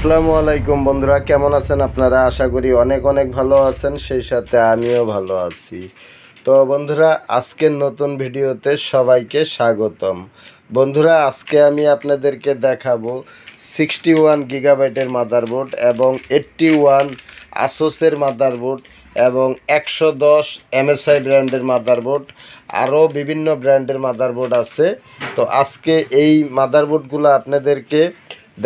আসসালামু আলাইকুম বন্ধুরা, কেমন আছেন আপনারা? আশা করি অনেক অনেক ভালো আছেন, সেই সাথে আমিও ভালো আছি। তো বন্ধুরা, আজকের নতুন ভিডিওতে সবাইকে স্বাগতম। বন্ধুরা, আজকে আমি আপনাদেরকে দেখাবো 61 গিগাবাইটের মাদারবোর্ড এবং 81 আসোসের মাদারবোর্ড এবং 110 MSI ব্র্যান্ডের মাদারবোর্ড, আরও বিভিন্ন ব্র্যান্ডের মাদারবোর্ড আছে। তো আজকে এই মাদারবোর্ডগুলো আপনাদেরকে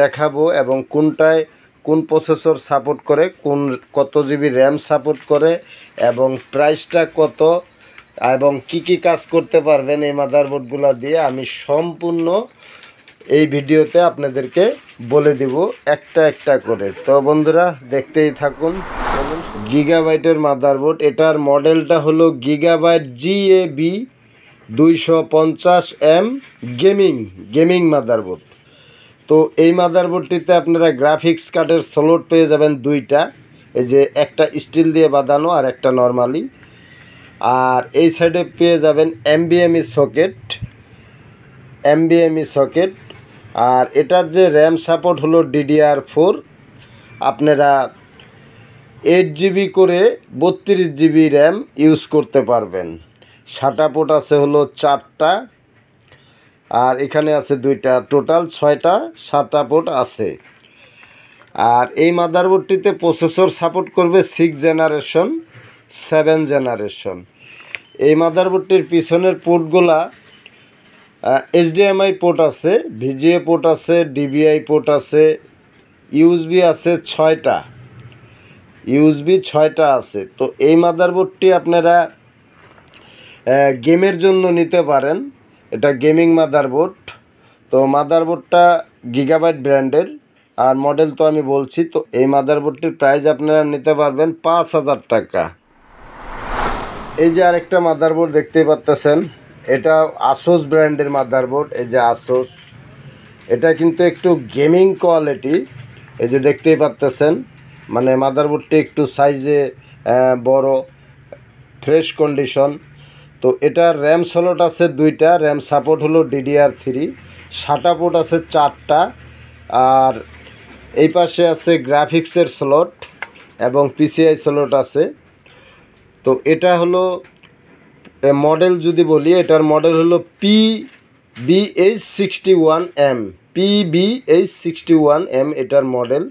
দেখাবো এবং কোনটায় কোন প্রসেসর সাপোর্ট করে, কত জিবি র্যাম সাপোর্ট করে এবং প্রাইসটা কত এবং কি কি কাজ করতে পারবেন এই মাদারবোর্ডগুলো দিয়ে আমি সম্পূর্ণ এই ভিডিওতে আপনাদেরকে বলে দিব একটা একটা করে। তো বন্ধুরা, দেখতেই থাকুন। গিগাবাইটের মাদারবোর্ড, এটার মডেলটা হলো gigabyte GAB 250M gaming motherboard. তো এই মাদারবোর্ডটিতে আপনারা গ্রাফিক্স কার্ডের স্লট পেয়ে যাবেন দুইটা, এই যে একটা স্টিল দিয়ে বাঁধানো আর একটা নর্মালি, আর এই সাইডে পেয়ে যাবেন NVMe সকেট। আর এটার যে র্যাম সাপোর্ট হলো DDR4, আপনারা 8GB করে 32GB র্যাম ইউজ করতে পারবেন। SATA পোর্ট আছে হলো 4টা, আর এখানে আছে দুইটা, টোটাল 6টা SATA পোর্ট আছে। আর এই মাদারবোর্ডটিতে প্রসেসর সাপোর্ট করবে 6 জেনারেশন 7 জেনারেশন। এই মাদারবোর্ডটির পিছনের পোর্টগুলা HDMI পোর্ট আছে, VGA পোর্ট আছে, DVI পোর্ট আছে, USB আছে 6টা আছে। তো এই মাদারবোর্ডটি আপনারা গেমের জন্য নিতে পারেন, এটা গেমিং মাদারবোর্ড। তো মাদারবোর্ডটা গিগাবাইট ব্র্যান্ডের, আর মডেল তো আমি বলছি। তো এই মাদারবোর্ডটির প্রাইস আপনারা নিতে পারবেন 5000 টাকা। এই যে আরেকটা মাদারবোর্ড দেখতেই পাচ্ছেন, এটা আসোস ব্র্যান্ডের মাদারবোর্ড। এই যে আসোস, এটা কিন্তু একটু গেমিং কোয়ালিটি, এই যে দেখতেই পাচ্ছেন, মানে মাদারবোর্ডটি একটু সাইজে বড়, ফ্রেশ কন্ডিশন। তো এটার র্যাম স্লট আছে দুইটা, র্যাম সাপোর্ট হলো DDR3, SATA পোর্ট আছে 4টা, আর এই পাশে আছে গ্রাফিক্সের স্লট এবং PCI স্লট আছে। তো এটা হলো মডেল, যদি বলি এটার মডেল হলো PBH61M এটার মডেল।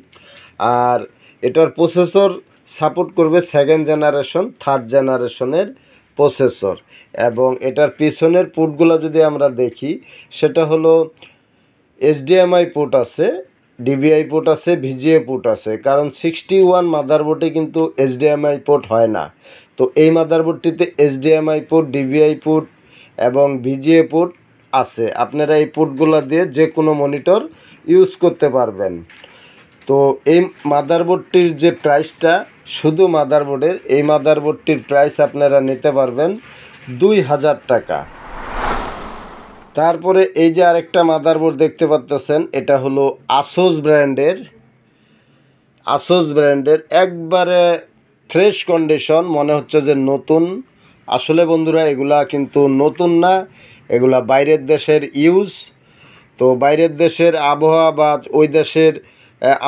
আর এটার প্রসেসর সাপোর্ট করবে 2nd জেনারেশন 3rd জেনারেশনের প্রসেসর। এবং এটার পিছনের পোর্টগুলো যদি আমরা দেখি, সেটা হলো HDMI পোর্ট আছে, DVI পোর্ট আছে, VGA পোর্ট আছে। কারণ 61 মাদারবোর্ডে কিন্তু HDMI পোর্ট হয় না। তো এই মাদারবোর্ডটিতে HDMI পোর্ট, DVI পোর্ট এবং VGA পোর্ট আছে। আপনারা এই পোর্টগুলো দিয়ে যে কোনো মনিটর ইউজ করতে পারবেন। তো এই মাদারবোর্ডটির যে প্রাইসটা, শুধু মাদারবোর্ডের, এই মাদারবোর্ডটির প্রাইস আপনারা নিতে পারবেন 2000 টাকা। তারপরে এই যে আরেকটা মাদারবোর্ড দেখতে পাচ্ছেন, এটা হলো আসোস ব্র্যান্ডের, একবারে ফ্রেশ কন্ডিশন, মনে হচ্ছে যে নতুন। আসলে বন্ধুরা, এগুলা কিন্তু নতুন না, এগুলা বাইরের দেশের ইউজ। তো বাইরের দেশের আবহাওয়া বা ওই দেশের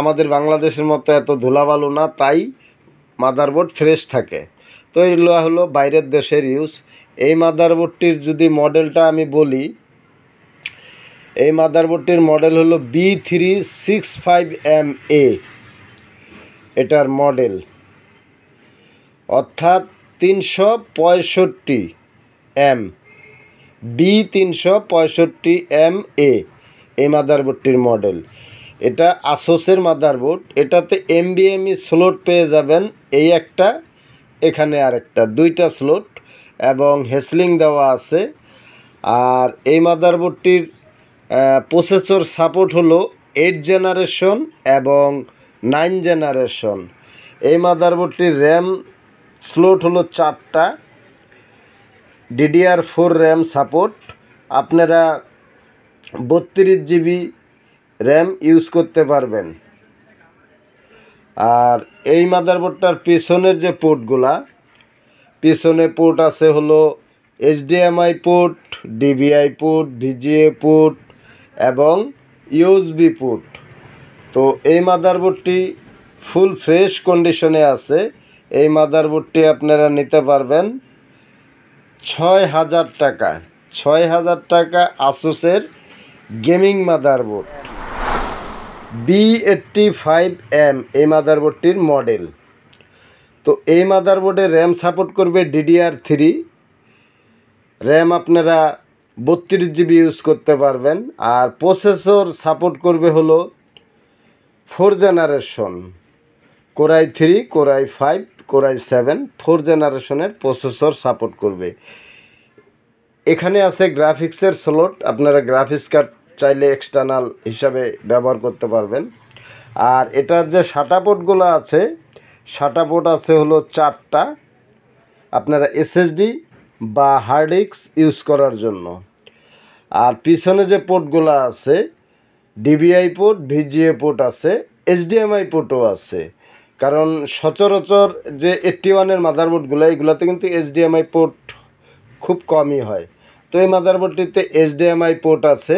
আমাদের বাংলাদেশের মতো এত ধুলাবালু না, তাই মাদারবোর্ড ফ্রেশ থাকে। তো এগুলো হলো বাইরের দেশের ইউজ। এই মাদারবোর্ডটির যদি মডেলটা আমি বলি, এই মাদারবোর্ডটির মডেল হলো B365MA এটার মডেল, অর্থাৎ 365M, B365MA এই মাদারবোর্ডটির মডেল। এটা আসোসের মাদারবোর্ড। এটাতে NVMe স্লট পেয়ে যাবেন, এই একটা, এখানে আরেকটা, দুইটা স্লট এবং হেসলিং দেওয়া আছে। আর এই মাদারবোর্ডটির প্রসেসর সাপোর্ট হলো 8 জেনারেশন এবং 9 জেনারেশন। এই মাদারবোর্ডটির র্যাম স্লট হলো 4টা, DDR4 র্যাম সাপোর্ট। আপনারা 32GB র্যাম ইউজ করতে পারবেন। আর এই মাদারবোর্ডটার পিছনের যে পোর্টগুলা, পিছনে পোর্ট আছে হলো HDMI port, DVI port, VGA port এবং USB পোর্ট। তো এই মাদারবোর্ডটি ফুল ফ্রেশ কন্ডিশনে আছে। এই মাদারবোর্ডটি আপনারা নিতে পারবেন ৬,০০০ টাকায়। ৬,০০০ টাকা আসুসের গেমিং মাদারবোর্ড B85M এই মাদারবোর্ডটির মডেল। তো এই মাদারবোর্ডে র্যাম সাপোর্ট করবে DDR3। র্যাম আপনারা 32 GB ইউজ করতে পারবেন। আর প্রসেসর সাপোর্ট করবে হলো 4 generation, Core i3, Core i5, Core i7 4 জেনারেশনের প্রসেসর সাপোর্ট করবে। এখানে আছে গ্রাফিক্সের স্লট, আপনারা গ্রাফিক্স কার্ড চাইলে এক্সটার্নাল হিসাবে ব্যবহার করতে পারবেন। আর এটার যে SATA পোর্টগুলো আছে, SATA পোর্ট আছে হলো 4টা, আপনারা SSD বা হার্ড ডিস্ক ইউজ করার জন্য। আর পিছনে যে পোর্টগুলো আছে DVI পোর্ট, VGA পোর্ট আছে, HDMI পোর্টও আছে। কারণ সচরাচর যে 81-এর মাদারবোর্ডগুলো, এগুলোতে কিন্তু HDMI পোর্ট খুব কমই হয়। তো এই মাদারবোর্ডটিতে HDMI পোর্ট আছে,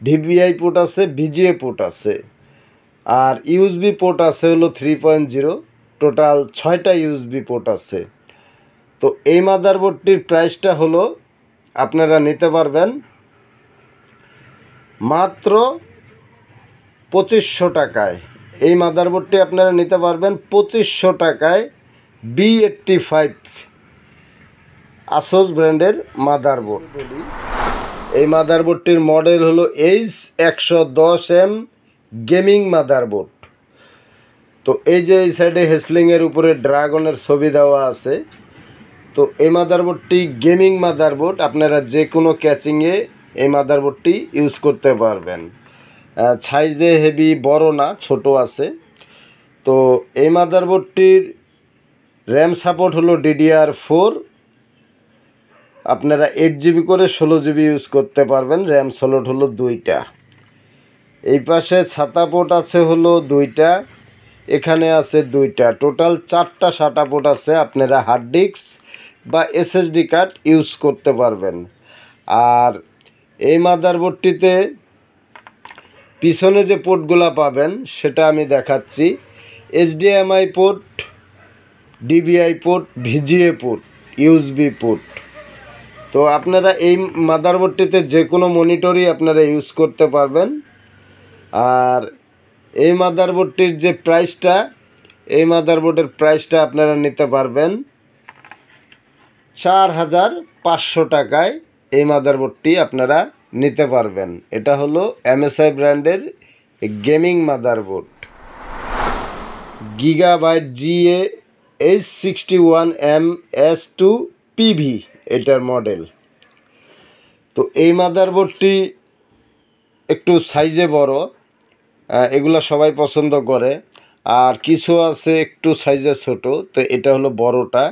DVI পোর্ট আছে, VGA পোর্ট আছে, আর USB পোর্ট আছে হলো 3.0। টোটাল 6টা USB পোর্ট আছে। তো এই মাদারবোর্ডটির প্রাইসটা হলো আপনারা নিতে পারবেন মাত্র 2500 টাকায়। এই মাদারবোর্ডটি আপনারা নিতে পারবেন 2500 টাকায়। B85 আসুস ব্র্যান্ডের মাদারবোর্ড। এই মাদারবোর্ডটির মডেল হলো H110M গেমিং মাদারবোর্ড। তো এই যে এই সাইডে হেসলিংয়ের উপরে ড্রাগনের ছবি দেওয়া আছে। তো এই মাদারবোর্ডটি গেমিং মাদারবোর্ড, আপনারা যে কোনো ক্যাচিংয়ে এই মাদারবোর্ডটি ইউজ করতে পারবেন। সাইজে হেভি বড় না, ছোট আছে। তো এই মাদারবোর্ডটির র্যাম সাপোর্ট হলো DDR4। আপনারা 8GB করে 16GB ইউজ করতে পারবেন। র্যাম স্লট হলো 2টা। এই পাশে SATA পোর্ট আছে হলো 2টা, এখানে আছে 2টা, টোটাল 4টা SATA পোর্ট আছে। আপনারা হার্ড ডিস্ক বা SSD কার্ড ইউজ করতে পারবেন। আর এই মাদারবোর্ডটিতে পিছনে যে পোর্টগুলো পাবেন সেটা আমি দেখাচ্ছি। HDMI port, DVI port, VGA port, USB port. তো আপনারা এই মাদারবোর্ডটিতে যে কোনো মনিটরই আপনারা ইউজ করতে পারবেন। আর এই মাদারবোর্ডটির যে প্রাইসটা, এই মাদারবোর্ডের প্রাইসটা আপনারা নিতে পারবেন 4500 টাকায়। এই মাদারবোর্ডটি আপনারা নিতে পারবেন। এটা হলো MSI ব্র্যান্ডের gaming motherboard gigabyte GA H61M S2 PV এটার মডেল। তো এই মাদারবোর্ডটি একটু সাইজে বড়, এগুলো সবাই পছন্দ করে। আর কিছু আছে একটু সাইজে ছোট, তো এটা হলো বড়টা।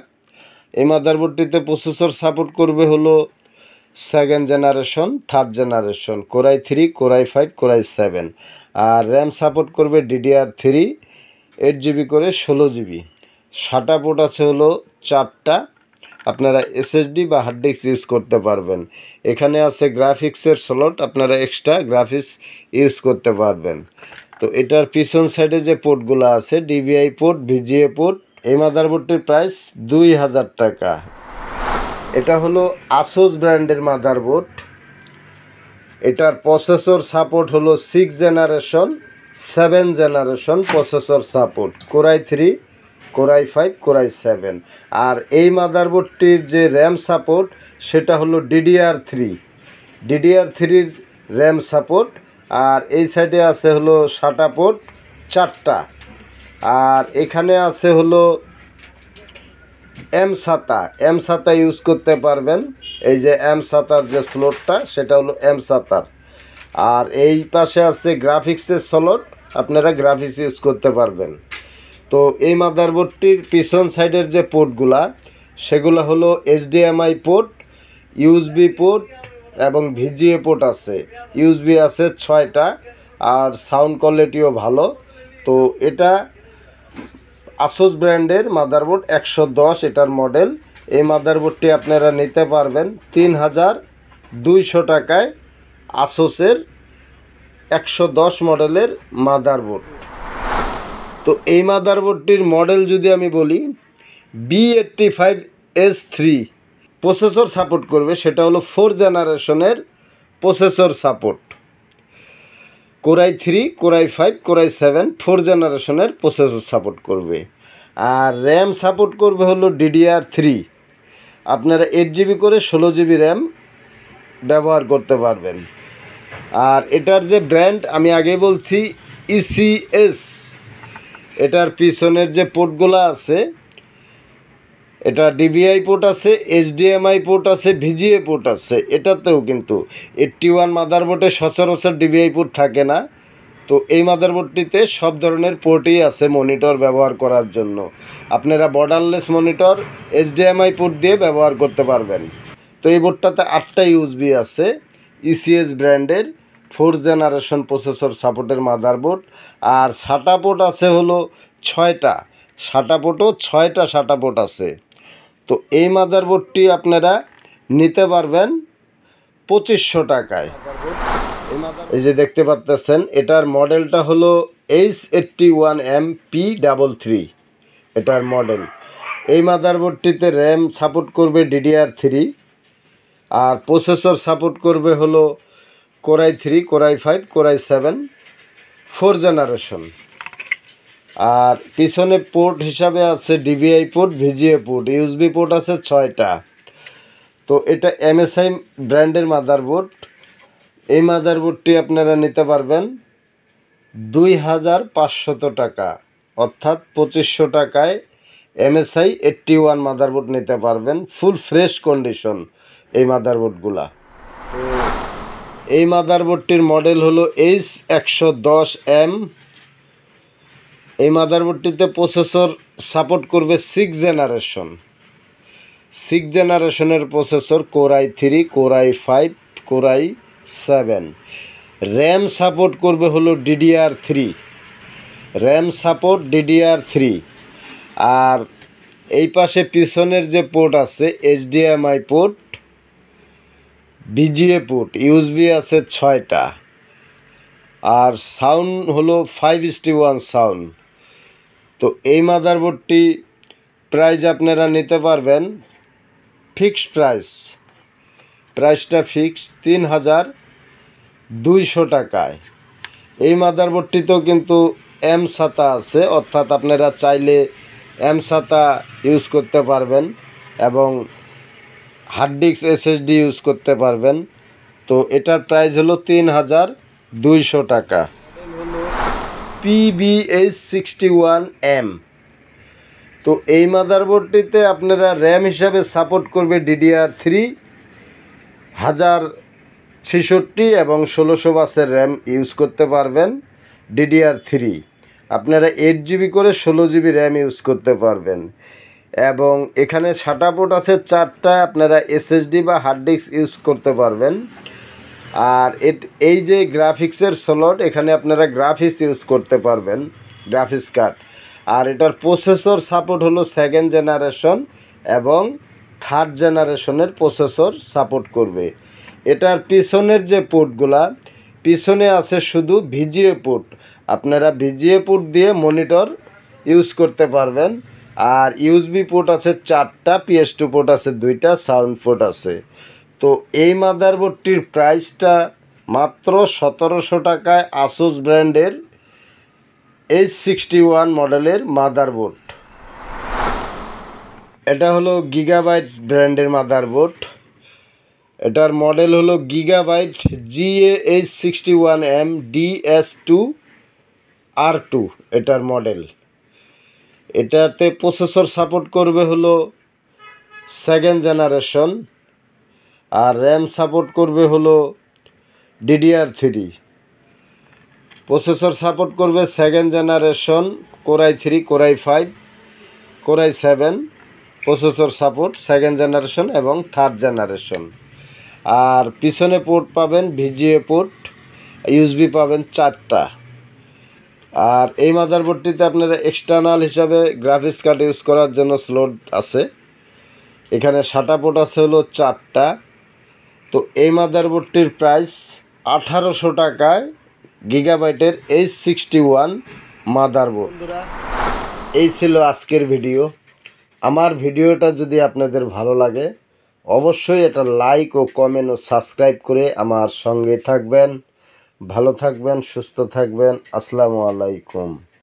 এই মাদারবোর্ডটিতে প্রসেসর সাপোর্ট করবে হলো 2nd generation, 3rd generation, Core i3, Core i5, Core i7। আর র্যাম সাপোর্ট করবে DDR3, 8GB করে 16GB। SATA পোর্ট আছে হলো 4টা, আপনারা SSD বা হার্ড ডিস্ক ইউজ করতে পারবেন। এখানে আছে গ্রাফিক্সের স্লট, আপনারা এক্সট্রা গ্রাফিক্স ইউজ করতে পারবেন। তো এটার পিছন সাইডে যে পোর্টগুলো আছে DVI পোর্ট, VGA পোর্ট। এই মাদারবোর্ডটির প্রাইস 2000 টাকা। এটা হলো আসুস ব্র্যান্ডের মাদারবোর্ড। এটার প্রসেসর সাপোর্ট হলো 6 generation, 7 generation processor support, Core i3, Core i5, Core i7। আর এই মাদারবোর্ডটির যে র্যাম সাপোর্ট সেটা হলো DDR3-র র্যাম সাপোর্ট। আর এই সাইডে আছে হলো SATA পোর্ট 4টা। আর এখানে আছে হলো M-SATA ইউজ করতে পারবেন। এই যে M-SATAর যে স্লটটা সেটা হলো M-SATA। আর এই পাশে আছে গ্রাফিক্সের স্লট, আপনারা গ্রাফিক্স ইউজ করতে পারবেন। তো এই মাদারবোর্ডটির পিছন সাইডের যে পোর্টগুলা সেগুলো হলো HDMI পোর্ট, USB পোর্ট এবং VGA পোর্ট আছে। USB আছে 6টা। আর সাউন্ড কোয়ালিটিও ভালো। তো এটা আসুস ব্র্যান্ডের মাদারবোর্ড 110 এটার মডেল। এই মাদারবোর্ডটি আপনারা নিতে পারবেন 3200 টাকায় আসুসের 110 মডেলের মাদারবোর্ড। তো এই মাদারবোর্ডটির মডেল যদি আমি বলি B85S3 প্রসেসর সাপোর্ট করবে, সেটা হলো 4 জেনারেশনের processor support. Core i 3, core i 5, core i 7 4 জেনারেশনের প্রসেসর সাপোর্ট করবে। আর র্যাম সাপোর্ট করবে হলো DDR3। আপনারা 8 GB করে 16 GB র্যাম ব্যবহার করতে পারবেন। আর এটার যে ব্র্যান্ড আমি আগে বলছি ECS, এটার পিছনের যে পোর্টগুলো আছে, এটা DVI পোর্ট আছে, HDMI পোর্ট আছে, VGA পোর্ট আছে। এটাতেও কিন্তু 81 মাদারবোর্ডে সচরাচর DVI পোর্ট থাকে না। তো এই মাদারবোর্ডটিতে সব ধরনের পোর্টই আছে মনিটর ব্যবহার করার জন্য। আপনারা বর্ডারলেস মনিটর HDMI পোর্ট দিয়ে ব্যবহার করতে পারবেন। তো এই বোর্ডটাতে 8টা USB আছে, ECS ব্র্যান্ডের 4 জেনারেশন প্রসেসর সাপোর্টের মাদারবোর্ড। আর SATA পোর্ট আছে হলো 6টা, SATA পোর্টও 6টা SATA পোর্ট আছে। তো এই মাদারবোর্ডটি আপনারা নিতে পারবেন 2500 টাকায়। এই যে দেখতে পাচ্ছেন, এটার মডেলটা হলো H81MP33, এটার মডেল। এই মাদারবোর্ডটিতে র্যাম সাপোর্ট করবে DDR3, আর প্রসেসর সাপোর্ট করবে হলো কোরাই 3, কোরাই 5, কোরাই 7 4 জেনারেশন। আর পিছনে পোর্ট হিসাবে আছে DVI port, VGA port, USB port আছে 6টা। তো এটা MSI ব্র্যান্ডের মাদারবোর্ড। এই মাদারবোর্ডটি আপনারা নিতে পারবেন 2500 টাকা, অর্থাৎ 2500 টাকায় MSI 81 মাদারবোর্ড নিতে পারবেন, ফুল ফ্রেশ কন্ডিশন এই মাদারবোর্ডগুলা। এই মাদারবোর্ডটির মডেল হলো H110M। এই মাদারবোর্ডটিতে প্রসেসর সাপোর্ট করবে 6 জেনারেশন, 6 জেনারেশনের processor, core i 3, core i 5, core i 7। RAM support করবে হলো DDR3, র্যাম সাপোর্ট DDR3। আর এই পাশে পিছনের যে পোর্ট আছে HDMI port, VGA port, USB আছে 6টা। আর সাউন্ড হলো 5:1 সাউন্ড। তো এই মাদারবোর্ডটি প্রাইস আপনারা নিতে পারবেন ফিক্সড প্রাইসটা ফিক্সড 3200 টাকায়। এই মাদারবোর্ডটিতেও কিন্তু M-SATA আছে, অর্থাৎ আপনারা চাইলে M-SATA ইউজ করতে পারবেন এবং হার্ড ডিস্ক SSD ইউজ করতে পারবেন। তো এটার প্রাইস হলো 3200 টাকা। PBH61M। তো এই মাদারবোর্ডটিতে আপনারা র্যাম হিসাবে সাপোর্ট করবে DDR3 1066 এবং 1600 বাসের র্যাম ইউজ করতে পারবেন DDR3। আপনারা 8 GB করে 16 GB র্যাম ইউজ করতে পারবেন। এবং এখানে SATA পোর্ট আছে 4টা, আপনারা SSD বা হার্ড ডিস্ক ইউজ করতে পারবেন। আর এই যে গ্রাফিক্সের স্লট, এখানে আপনারা গ্রাফিক্স ইউজ করতে পারবেন, গ্রাফিক্স কার্ড। আর এটার প্রসেসর সাপোর্ট হলো 2nd জেনারেশন এবং 3rd জেনারেশনের প্রসেসর সাপোর্ট করবে। এটার পিছনের যে পোর্টগুলা, পিছনে আছে শুধু VGA পোর্ট, আপনারা VGA পোর্ট দিয়ে মনিটর ইউজ করতে পারবেন। আর USB পোর্ট আছে 4টা, PS2 পোর্ট আছে 2টা, সাউন্ড পোর্ট আছে। তো এই মাদারবোর্ডটির প্রাইসটা মাত্র 1700 টাকায় আসুস ব্র্যান্ডের H61 মডেলের মাদারবোর্ড। এটা হলো গিগাবাইট ব্র্যান্ডের মাদারবোর্ড। এটার মডেল হলো গিগাবাইট GAH61M DS2R2 এটার মডেল। এটাতে প্রসেসর সাপোর্ট করবে হলো 2nd জেনারেশন, আর র্যাম সাপোর্ট করবে হলো DDR3। প্রসেসর সাপোর্ট করবে 2nd generation, core i 3, core i 5, core i 7। Processor support 2nd generation এবং 3rd জেনারেশন। আর পিছনে পোর্ট পাবেন VGA পোর্ট, USB পাবেন 4টা। আর এই মাদারবোর্ডটিতে আপনারা এক্সটার্নাল হিসাবে গ্রাফিক্স কার্ড ইউজ করার জন্য স্লট আছে। এখানে SATA পোর্ট আছে হলো 4টা। তো এই মাদারবোর্ডটির প্রাইস 1800 টাকায় গিগাবাইটের H61 মাদারবোর্ড। এই ছিল আজকের ভিডিও। আমার ভিডিওটা যদি আপনাদের ভালো লাগে অবশ্যই এটা লাইক ও কমেন্ট ও সাবস্ক্রাইব করে আমার সঙ্গে থাকবেন। ভালো থাকবেন, সুস্থ থাকবেন। আসসালামু আলাইকুম।